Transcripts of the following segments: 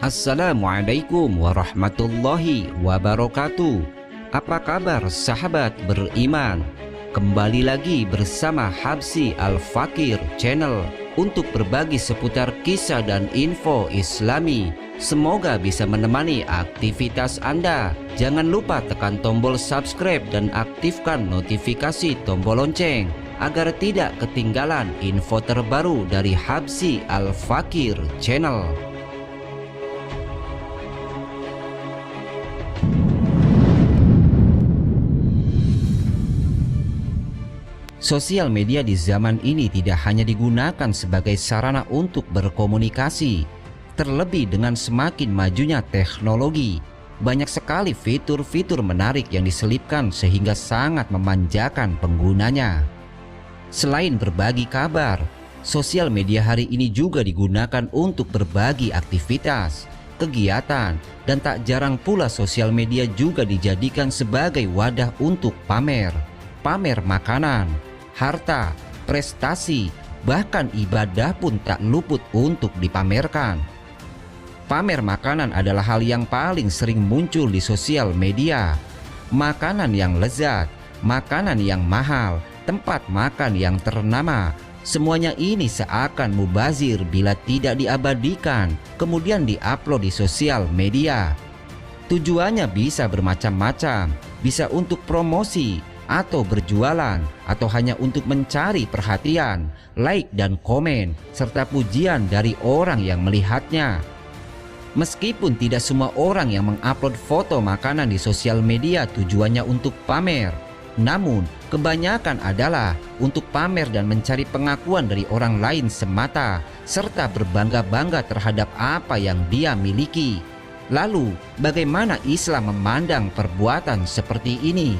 Assalamualaikum warahmatullahi wabarakatuh. Apa kabar sahabat beriman? Kembali lagi bersama Habsy Al-Fakir Channel untuk berbagi seputar kisah dan info Islami. Semoga bisa menemani aktivitas Anda. Jangan lupa tekan tombol subscribe dan aktifkan notifikasi tombol lonceng agar tidak ketinggalan info terbaru dari Habsy Al-Fakir Channel. Sosial media di zaman ini tidak hanya digunakan sebagai sarana untuk berkomunikasi. Terlebih dengan semakin majunya teknologi, banyak sekali fitur-fitur menarik yang diselipkan sehingga sangat memanjakan penggunanya. Selain berbagi kabar, sosial media hari ini juga digunakan untuk berbagi aktivitas, kegiatan, dan tak jarang pula sosial media juga dijadikan sebagai wadah untuk pamer makanan, harta, prestasi, bahkan ibadah pun tak luput untuk dipamerkan. Pamer makanan adalah hal yang paling sering muncul di sosial media. Makanan yang lezat, makanan yang mahal, tempat makan yang ternama, semuanya ini seakan mubazir bila tidak diabadikan, kemudian diupload di sosial media. Tujuannya bisa bermacam-macam, bisa untuk promosi, atau berjualan, atau hanya untuk mencari perhatian, like dan komen, serta pujian dari orang yang melihatnya. Meskipun tidak semua orang yang mengupload foto makanan di sosial media tujuannya untuk pamer, namun kebanyakan adalah untuk pamer dan mencari pengakuan dari orang lain semata, serta berbangga-bangga terhadap apa yang dia miliki. Lalu, bagaimana Islam memandang perbuatan seperti ini?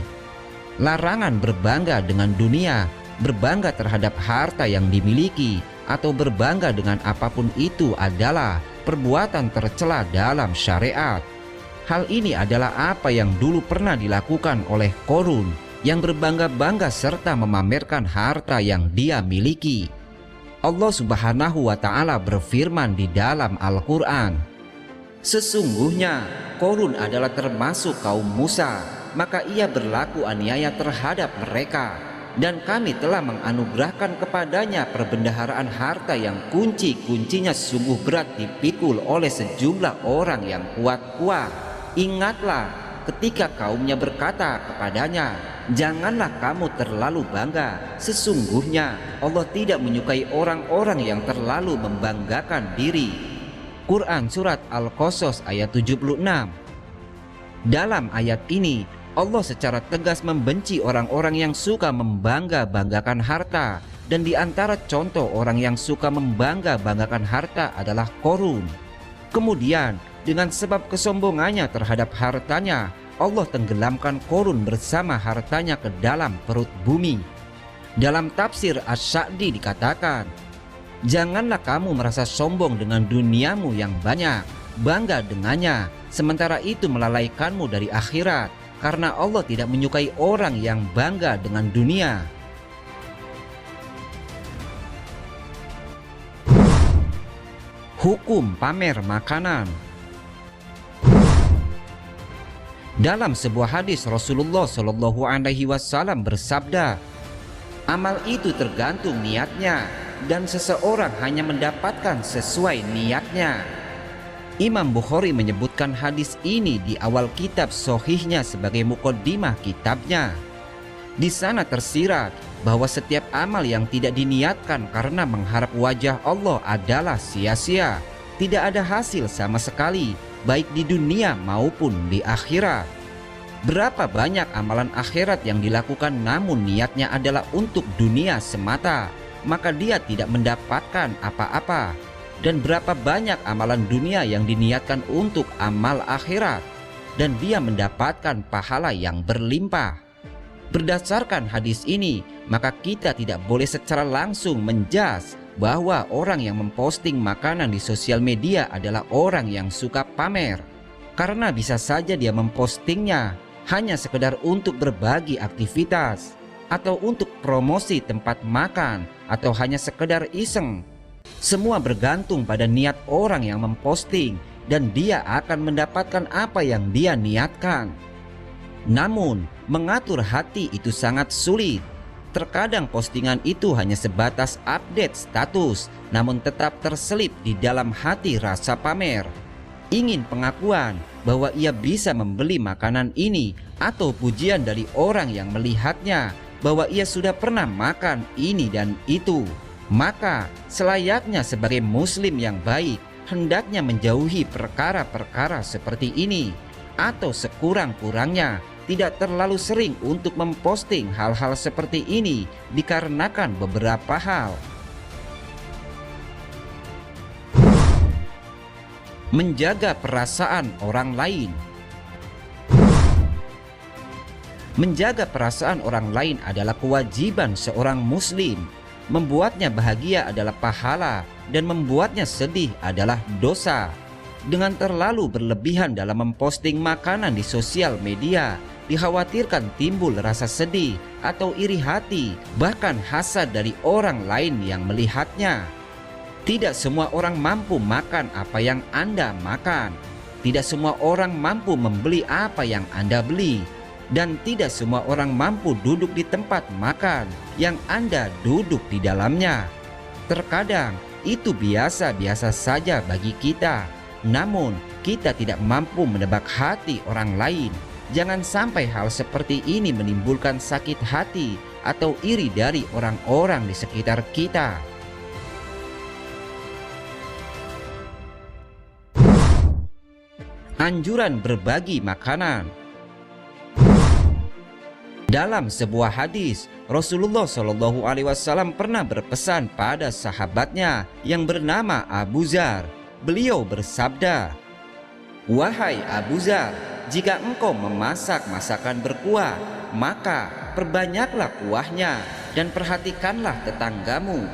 Larangan berbangga dengan dunia, berbangga terhadap harta yang dimiliki, atau berbangga dengan apapun itu adalah perbuatan tercela dalam syariat. Hal ini adalah apa yang dulu pernah dilakukan oleh Qarun yang berbangga-bangga serta memamerkan harta yang dia miliki. Allah Subhanahu wa Ta'ala berfirman di dalam Al-Quran, "Sesungguhnya Qarun adalah termasuk kaum Musa, maka ia berlaku aniaya terhadap mereka, dan kami telah menganugerahkan kepadanya perbendaharaan harta yang kunci-kuncinya sungguh berat dipikul oleh sejumlah orang yang kuat-kuat. Ingatlah ketika kaumnya berkata kepadanya, janganlah kamu terlalu bangga, sesungguhnya Allah tidak menyukai orang-orang yang terlalu membanggakan diri." Quran Surat Al-Qasas ayat 76. Dalam ayat ini Allah secara tegas membenci orang-orang yang suka membangga-banggakan harta, dan di antara contoh orang yang suka membangga-banggakan harta adalah Qarun. Kemudian dengan sebab kesombongannya terhadap hartanya, Allah tenggelamkan Qarun bersama hartanya ke dalam perut bumi. Dalam tafsir Asy-Sya'di dikatakan, janganlah kamu merasa sombong dengan duniamu yang banyak, bangga dengannya, sementara itu melalaikanmu dari akhirat, karena Allah tidak menyukai orang yang bangga dengan dunia. Hukum pamer makanan. Dalam sebuah hadis Rasulullah Shallallahu Alaihi Wasallam bersabda, amal itu tergantung niatnya, dan seseorang hanya mendapatkan sesuai niatnya. Imam Bukhari menyebutkan hadis ini di awal kitab Sahihnya sebagai muqaddimah kitabnya. Di sana tersirat bahwa setiap amal yang tidak diniatkan karena mengharap wajah Allah adalah sia-sia, tidak ada hasil sama sekali, baik di dunia maupun di akhirat. Berapa banyak amalan akhirat yang dilakukan namun niatnya adalah untuk dunia semata, maka dia tidak mendapatkan apa-apa. Dan berapa banyak amalan dunia yang diniatkan untuk amal akhirat, dan dia mendapatkan pahala yang berlimpah. Berdasarkan hadis ini, maka kita tidak boleh secara langsung menjas bahwa orang yang memposting makanan di sosial media adalah orang yang suka pamer, karena bisa saja dia mempostingnya hanya sekedar untuk berbagi aktivitas, atau untuk promosi tempat makan, atau hanya sekedar iseng. Semua bergantung pada niat orang yang memposting, dan dia akan mendapatkan apa yang dia niatkan. Namun, mengatur hati itu sangat sulit. Terkadang postingan itu hanya sebatas update status, namun tetap terselip di dalam hati rasa pamer. Ingin pengakuan bahwa ia bisa membeli makanan ini, atau pujian dari orang yang melihatnya bahwa ia sudah pernah makan ini dan itu. Maka selayaknya sebagai muslim yang baik, hendaknya menjauhi perkara-perkara seperti ini, atau sekurang-kurangnya tidak terlalu sering untuk memposting hal-hal seperti ini dikarenakan beberapa hal. Menjaga perasaan orang lain. Menjaga perasaan orang lain adalah kewajiban seorang muslim. Membuatnya bahagia adalah pahala, dan membuatnya sedih adalah dosa. Dengan terlalu berlebihan dalam memposting makanan di sosial media, dikhawatirkan timbul rasa sedih atau iri hati, bahkan hasad dari orang lain yang melihatnya. Tidak semua orang mampu makan apa yang Anda makan. Tidak semua orang mampu membeli apa yang Anda beli. Dan tidak semua orang mampu duduk di tempat makan yang Anda duduk di dalamnya. Terkadang itu biasa-biasa saja bagi kita, namun kita tidak mampu menebak hati orang lain. Jangan sampai hal seperti ini menimbulkan sakit hati atau iri dari orang-orang di sekitar kita. Anjuran berbagi makanan. Dalam sebuah hadis, Rasulullah Shallallahu Alaihi Wasallam pernah berpesan pada sahabatnya yang bernama Abu Dzar. Beliau bersabda, "Wahai Abu Dzar, jika engkau memasak masakan berkuah, maka perbanyaklah kuahnya dan perhatikanlah tetanggamu."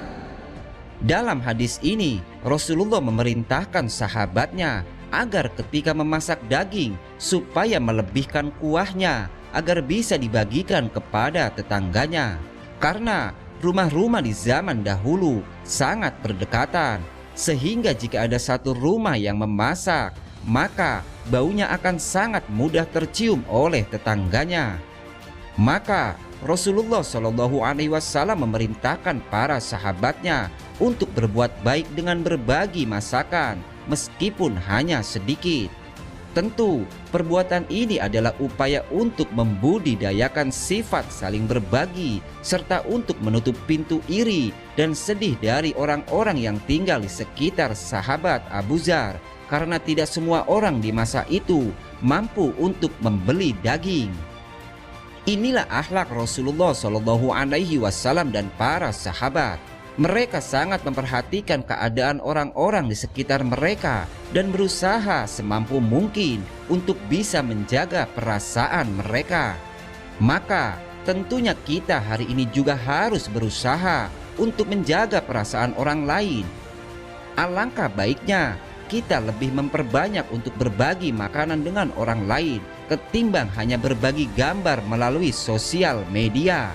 Dalam hadis ini, Rasulullah memerintahkan sahabatnya agar ketika memasak daging supaya melebihkan kuahnya agar bisa dibagikan kepada tetangganya. Karena rumah-rumah di zaman dahulu sangat berdekatan, sehingga jika ada satu rumah yang memasak, maka baunya akan sangat mudah tercium oleh tetangganya. Maka Rasulullah Shallallahu Alaihi Wasallam memerintahkan para sahabatnya untuk berbuat baik dengan berbagi masakan meskipun hanya sedikit. Tentu perbuatan ini adalah upaya untuk membudidayakan sifat saling berbagi serta untuk menutup pintu iri dan sedih dari orang-orang yang tinggal di sekitar sahabat Abu Dzar, karena tidak semua orang di masa itu mampu untuk membeli daging. Inilah akhlak Rasulullah Shallallahu Alaihi Wasallam dan para sahabat. Mereka sangat memperhatikan keadaan orang-orang di sekitar mereka dan berusaha semampu mungkin untuk bisa menjaga perasaan mereka. Maka tentunya kita hari ini juga harus berusaha untuk menjaga perasaan orang lain. Alangkah baiknya kita lebih memperbanyak untuk berbagi makanan dengan orang lain ketimbang hanya berbagi gambar melalui sosial media.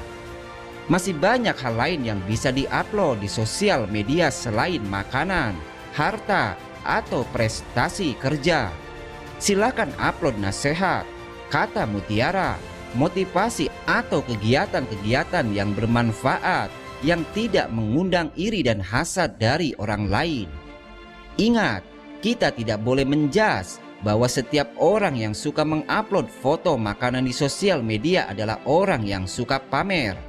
Masih banyak hal lain yang bisa diupload di sosial media selain makanan, harta, atau prestasi kerja. Silakan upload nasihat, kata mutiara, motivasi, atau kegiatan-kegiatan yang bermanfaat yang tidak mengundang iri dan hasad dari orang lain. Ingat, kita tidak boleh menjudge bahwa setiap orang yang suka mengupload foto makanan di sosial media adalah orang yang suka pamer.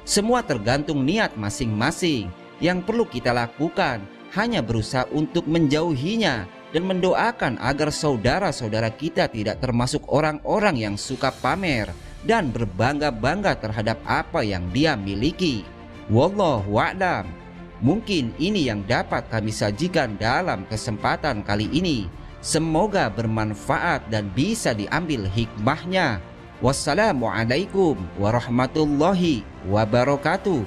Semua tergantung niat masing-masing. Yang perlu kita lakukan hanya berusaha untuk menjauhinya dan mendoakan agar saudara-saudara kita tidak termasuk orang-orang yang suka pamer dan berbangga-bangga terhadap apa yang dia miliki. Wallahu a'lam. Mungkin ini yang dapat kami sajikan dalam kesempatan kali ini. Semoga bermanfaat dan bisa diambil hikmahnya. Wassalamualaikum warahmatullahi wabarakatuh.